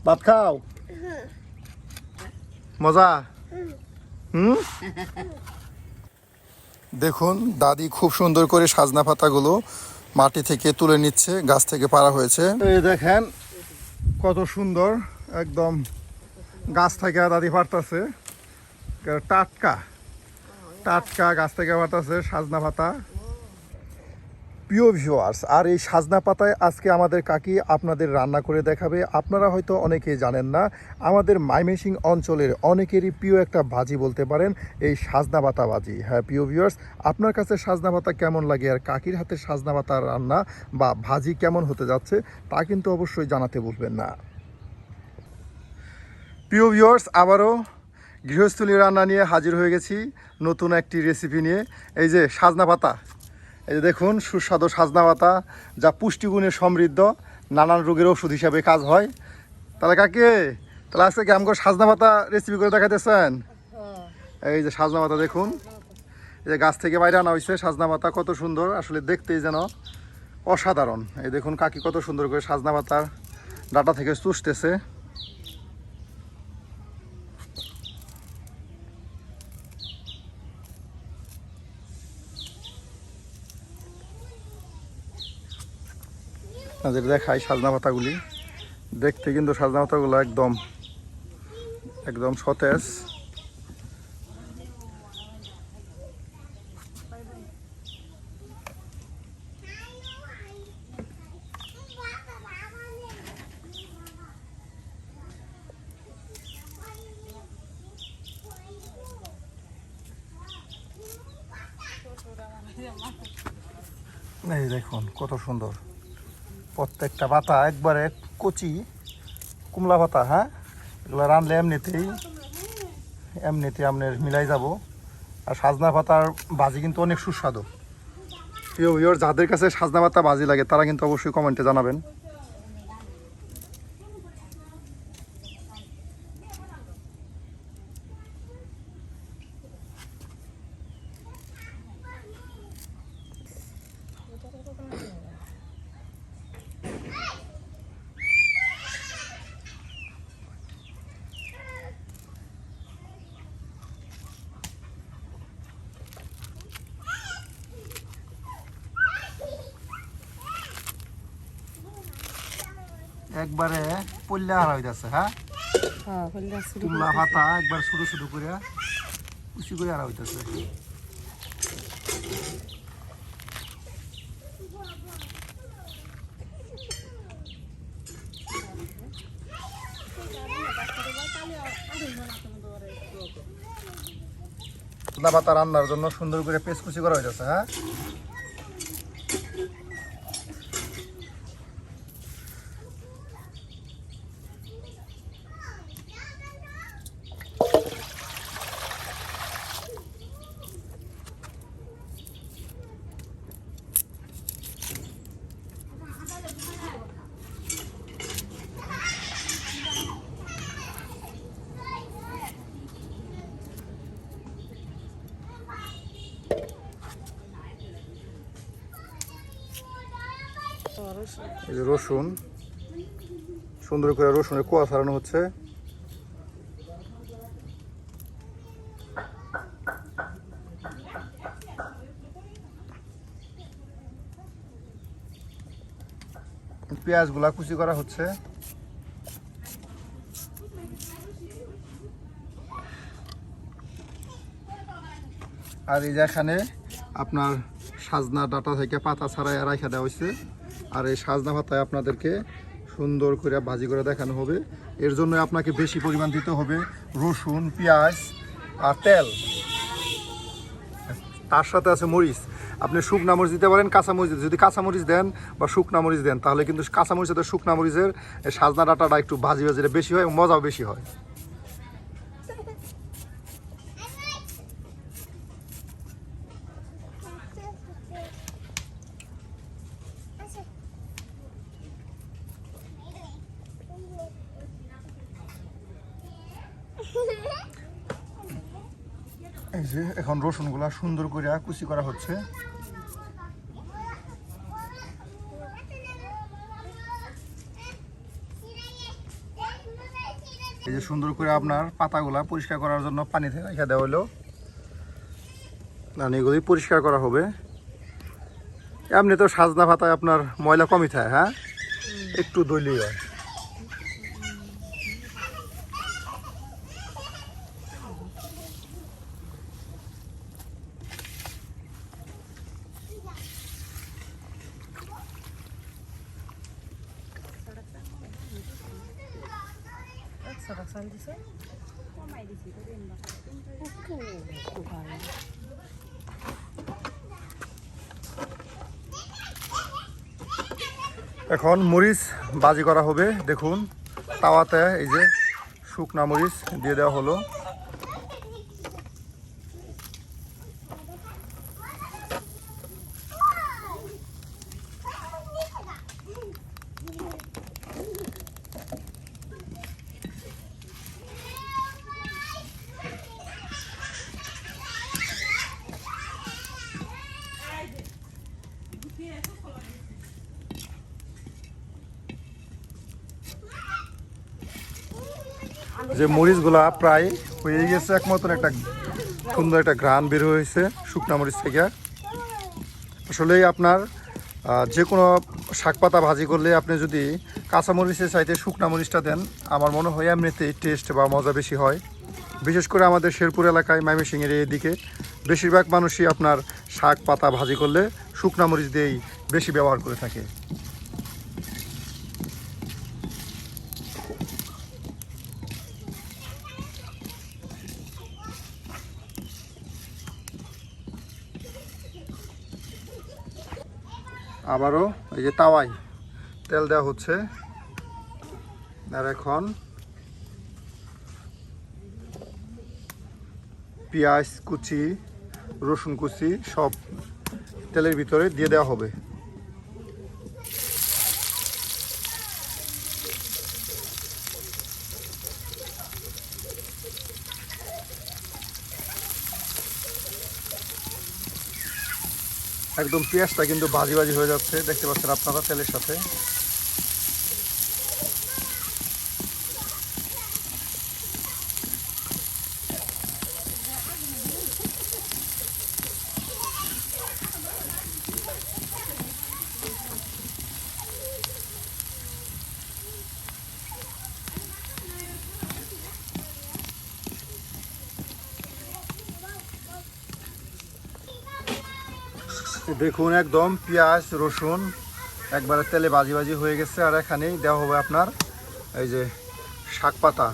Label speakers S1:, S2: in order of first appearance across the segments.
S1: ভাত খাও মজা দেখুন দাদি খুব সুন্দর করে সাজনা পাতাগুলো মাটি থেকে তুলে নিচ্ছে, গাছ থেকে পাড়া হয়েছে। এই দেখেন কত সুন্দর, একদম গাছ থেকে দাদি পাড়তেছে, টাটকা টাটকা গাছ থেকে পাড়তেছে সাজনা পাতা। প্রিয় ভিউয়ার্স, আর এই সাজনা পাতায় আজকে আমাদের কাকি আপনাদের রান্না করে দেখাবে। আপনারা হয়তো অনেকেই জানেন না, আমাদের ময়মনসিং অঞ্চলের অনেকেরই প্রিয় একটা ভাজি বলতে পারেন এই সাজনা পাতা ভাজি। হ্যাঁ প্রিয় ভিউয়ার্স, আপনার কাছে সাজনা পাতা কেমন লাগে আর কাকির হাতে সাজনা পাতা রান্না বা ভাজি কেমন হতে যাচ্ছে তা কিন্তু অবশ্যই জানাতে ভুলবেন না। প্রিয় ভিউয়ার্স, আবারও গৃহস্থলী রান্না নিয়ে হাজির হয়ে গেছি নতুন একটি রেসিপি নিয়ে। এই যে সাজনা পাতা, এই যে দেখুন সুস্বাদু সাজনা পাতা, যা পুষ্টিগুণে সমৃদ্ধ, নানান রোগের ওষুধ হিসাবে কাজ হয়। তাহলে কাকে তাহলে আজকে কেমন করে সাজনা পাতা রেসিপি করে দেখাতেছেন? এই যে সাজনা পাতা দেখুন, এই যে গাছ থেকে বাইরে আনা হয়েছে সাজনা পাতা, কত সুন্দর, আসলে দেখতেই যেন অসাধারণ। এই দেখুন কাকি কত সুন্দর করে সাজনা পাতার ডাটা থেকে চুষতেছে। আপনাদের দেখাই সাজনা পাতাগুলি, দেখতে কিন্তু সাজনা পাতাগুলো একদম একদম সতেজ। এই দেখুন কত সুন্দর, প্রত্যেকটা পাতা একবারে কচি কুমলা পাতা। হ্যাঁ, এগুলো রানলে এমনিতেই আপনার মিলাই যাব। আর সাজনা পাতার ভাজি কিন্তু অনেক সুস্বাদু। প্রিয় ভিউয়ার, যাদের কাছে সাজনা পাতা ভাজি লাগে তারা কিন্তু অবশ্যই কমেন্টে জানাবেন। একবারে পল্লা হারা হইতেছে। হ্যাঁ, কুমলা পাতা একবার ছোট ছোট করে কুচি করে হারা হইতেছে। সাজনা পাতা রান্নার জন্য সুন্দর করে পেস্ট কুচি করা হইতেছে। হ্যাঁ, এই যে রসুন, সুন্দর করে রসুনের কোয়া ছাড়ানো হচ্ছে। পেঁয়াজগুলা কুচি করা হচ্ছে। আর এই যে এখানে আপনার সাজনা ডাটা থেকে পাতা ছাড়াই রাখা দেওয়া হয়েছে। আর এই সাজনা পাতায় আপনাদেরকে সুন্দর করে ভাজি করে দেখানো হবে। এর জন্য আপনাকে বেশি পরিমাণ দিতে হবে রসুন, পেঁয়াজ আর তেল। তার সাথে আছে মরিচ, আপনি শুকনা মরিচ দিতে পারেন, কাঁচামরিচ। যদি কাঁচামরিচ দেন বা শুকনা মরিচ দেন তাহলে কিন্তু কাঁচামরিচ সাথে শুকনা মরিচের সাজনা ডাটাটা একটু ভাজি ভাজিটা বেশি হয়, মজাও বেশি হয়। এই যে এখন রসুনগুলা সুন্দর করে কুচি করা হচ্ছে। এই যে সুন্দর করে আপনার পাতাগুলা পরিষ্কার করার জন্য পানিতে রেখে দেওয়া হলো, না এগুলি পরিষ্কার করা হবে। এমনি তো সাজনা পাতায় আপনার ময়লা কমই থাকে, হ্যাঁ একটু দইলেই হয়। এখন মরিচ ভাজি করা হবে। দেখুন তাওয়াতে এই যে শুকনা মরিচ দিয়ে দেওয়া হলো। যে মরিচগুলা প্রায় হয়ে গেছে, এক মতন একটা সুন্দর একটা ঘ্রাণ বের হয়েছে শুকনা মরিচ থেকে। আসলে আপনার যে কোনো শাক পাতা ভাজি করলে আপনি যদি কাঁচা মরিচের চাইতে শুকনা মরিচটা দেন, আমার মনে হয় এমনিতেই টেস্ট বা মজা বেশি হয়। বিশেষ করে আমাদের শেরপুর এলাকায় ময়মনসিংহের এদিকে বেশিরভাগ মানুষই আপনার শাক পাতা ভাজি করলে শুকনা মরিচ দিয়েই বেশি ব্যবহার করে থাকে। আবারও এই যে তাওয়ায় তেল দেওয়া হচ্ছে, আর এখন পেঁয়াজ কুচি, রসুন কুচি সব তেলের ভিতরে দিয়ে দেওয়া হবে। একদম পেঁয়াজটা কিন্তু ভাজি ভাজি হয়ে যাচ্ছে, দেখতে পাচ্ছেন আপনারা তেলের সাথে। দেখুন একদম পেঁয়াজ রসুন একবারে তেলে ভাজি ভাজি হয়ে গেছে। আর এখানেই দেওয়া হবে আপনার এই যে শাক পাতা।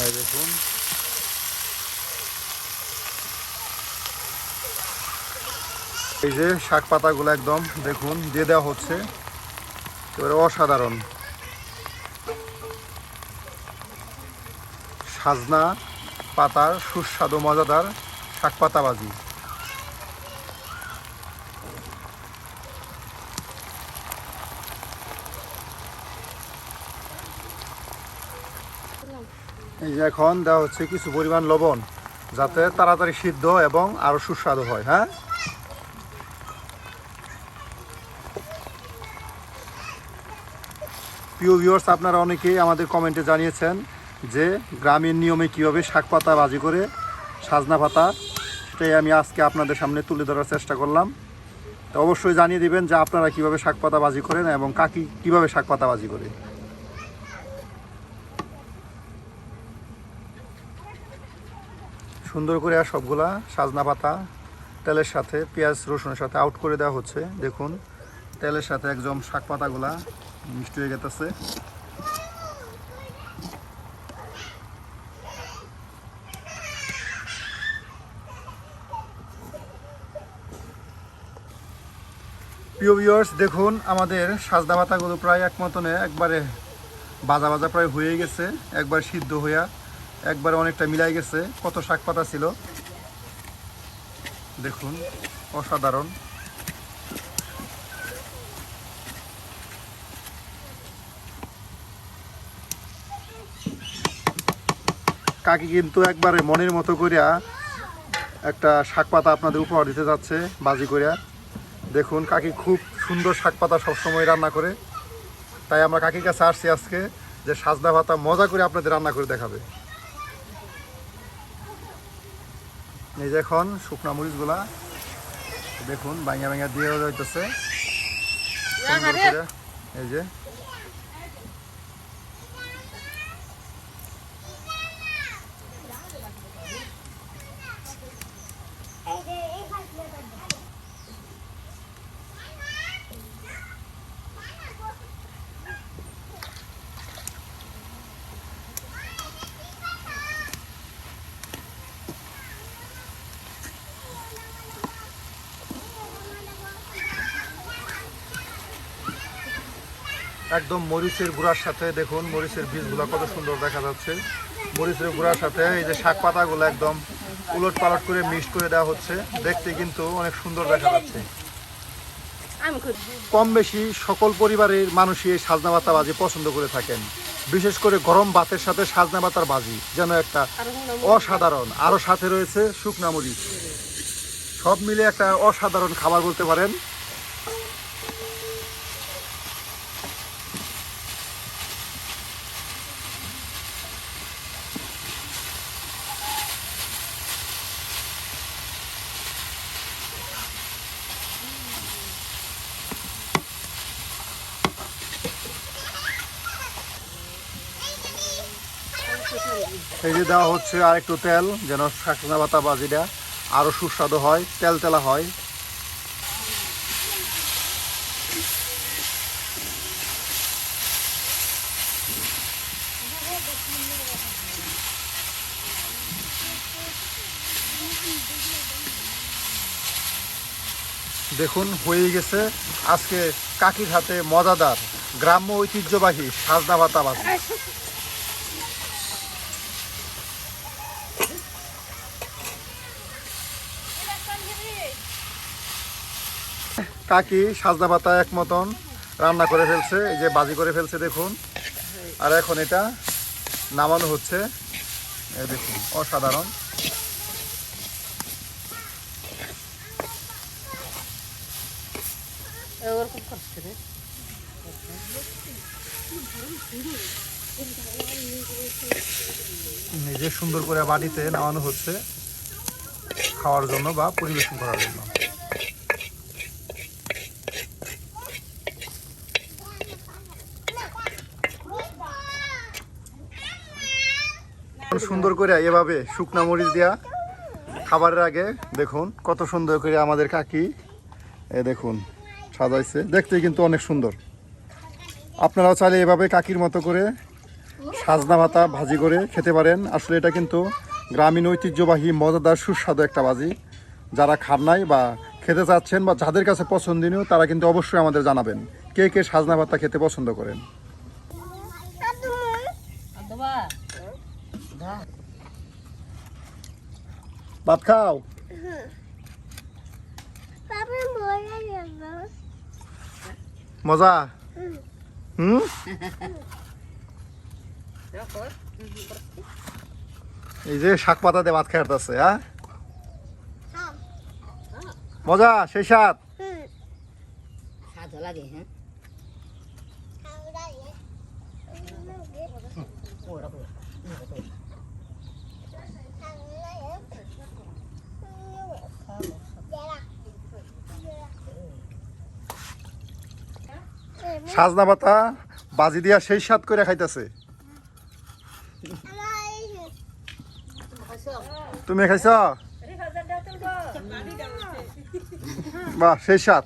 S1: এই দেখুন এই যে শাক পাতাগুলো একদম দেখুন দিয়ে দেওয়া হচ্ছে, এবারে অসাধারণ সাজনা পাতার সুস্বাদু মজাদার শাক পাতা ভাজি। এই যে এখন দেওয়া হচ্ছে কিছু পরিমাণ লবণ, যাতে তাড়াতাড়ি সিদ্ধ এবং আরো সুস্বাদু হয়। হ্যাঁ প্রিয় ভিউয়ার্স, আপনারা অনেকেই আমাদের কমেন্টে জানিয়েছেন যে গ্রামীণ নিয়মে কীভাবে শাক পাতা ভাজি করে সাজনা পাতা, সেটাই আমি আজকে আপনাদের সামনে তুলে ধরার চেষ্টা করলাম। তো অবশ্যই জানিয়ে দিবেন যে আপনারা কীভাবে শাক পাতা ভাজি করেন এবং কাকি কীভাবে শাক পাতা ভাজি করে। সুন্দর করে আর সবগুলা সাজনা পাতা তেলের সাথে পেঁয়াজ রসুনের সাথে আউট করে দেওয়া হচ্ছে। দেখুন তেলের সাথে একদম শাক পাতাগুলা মিষ্টি হয়ে গেছে। প্রিয় ভিউয়ার্স, দেখুন আমাদের সাজনা পাতাগুলো প্রায় এক মতনে একবারে ভাজা ভাজা প্রায় হয়ে গেছে, একবার সিদ্ধ হইয়া একবারে অনেকটা মিলাই গেছে। কত শাক পাতা ছিল দেখুন, অসাধারণ। কাকি কিন্তু একবারে মনের মতো করিয়া একটা শাক পাতা আপনাদের উপহার দিতে যাচ্ছে ভাজি করিয়া। দেখুন কাকি খুব সুন্দর শাক পাতা সবসময় রান্না করে, তাই আমরা কাকির কাছে আসছি আজকে যে সাজনা পাতা মজা করে আপনাদের রান্না করে দেখাবে। এই যে এখন শুকনা মরিচগুলা দেখুন ভাঙা ভাঙা দিয়ে যাইতেছে এই যে একদম মরিচের গুঁড়ার সাথে দেখুন মরিচের বীজগুলো কত সুন্দর দেখা যাচ্ছে। মরিচের গুঁড়ার সাথে এই যে শাক পাতাগুলো একদম উলট পালট করে মিক্সড করে দেওয়া হচ্ছে, দেখতে কিন্তু অনেক সুন্দর দেখা যাচ্ছে। কম বেশি সকল পরিবারের মানুষই এই সাজনা পাতা ভাজি পছন্দ করে থাকেন, বিশেষ করে গরম ভাতের সাথে সাজনা পাতার ভাজি যেন একটা অসাধারণ, আরও সাথে রয়েছে শুকনা মরিচ, সব মিলে একটা অসাধারণ খাবার বলতে পারেন। এই যে দেওয়া হচ্ছে আর একটু তেল, যেন সাজনা পাতা ভাজিটা আরো সুস্বাদু হয়, তেলতেলা হয়। দেখুন হয়ে গেছে আজকে কাকির হাতে মজাদার গ্রাম্য ঐতিহ্যবাহী সাজনা পাতা ভাজি। কাকি সাজনা পাতা এক মতন রান্না করে ফেলছে, এই যে ভাজি করে ফেলছে দেখুন। আর এখন এটা নামানো হচ্ছে, এই দেখুন অসাধারণ। নিজে সুন্দর করে বাড়িতে নামানো হচ্ছে খাওয়ার জন্য বা পরিবেশন করার জন্য। সুন্দর করে এভাবে শুকনা মরিচ দেয়া খাবারের আগে দেখুন কত সুন্দর করে আমাদের কাকি দেখুন সাজাইছে, দেখতে কিন্তু অনেক সুন্দর। আপনারাও চাইলে এভাবে কাকির মতো করে সাজনা পাতা ভাজি করে খেতে পারেন। আসলে এটা কিন্তু গ্রামীণ ঐতিহ্যবাহী মজাদার সুস্বাদু একটা ভাজি। যারা খান নাই বা খেতে চাচ্ছেন বা যাদের কাছে পছন্দনীয় তারা কিন্তু অবশ্যই আমাদের জানাবেন কে কে সাজনা পাতা খেতে পছন্দ করেন। ভাত খাও। মজা। এই যে শাক পাতা দিয়ে ভাত খাইতেছে, হ্যাঁ মজা সেই স্বাদ।
S2: লাগে হ্যাঁ
S1: সাজনা পাতা বাজি দিয়া সেই স্বাদ করে খাইতেছে। তুমি খাইছ? বাহ সেই স্বাদ।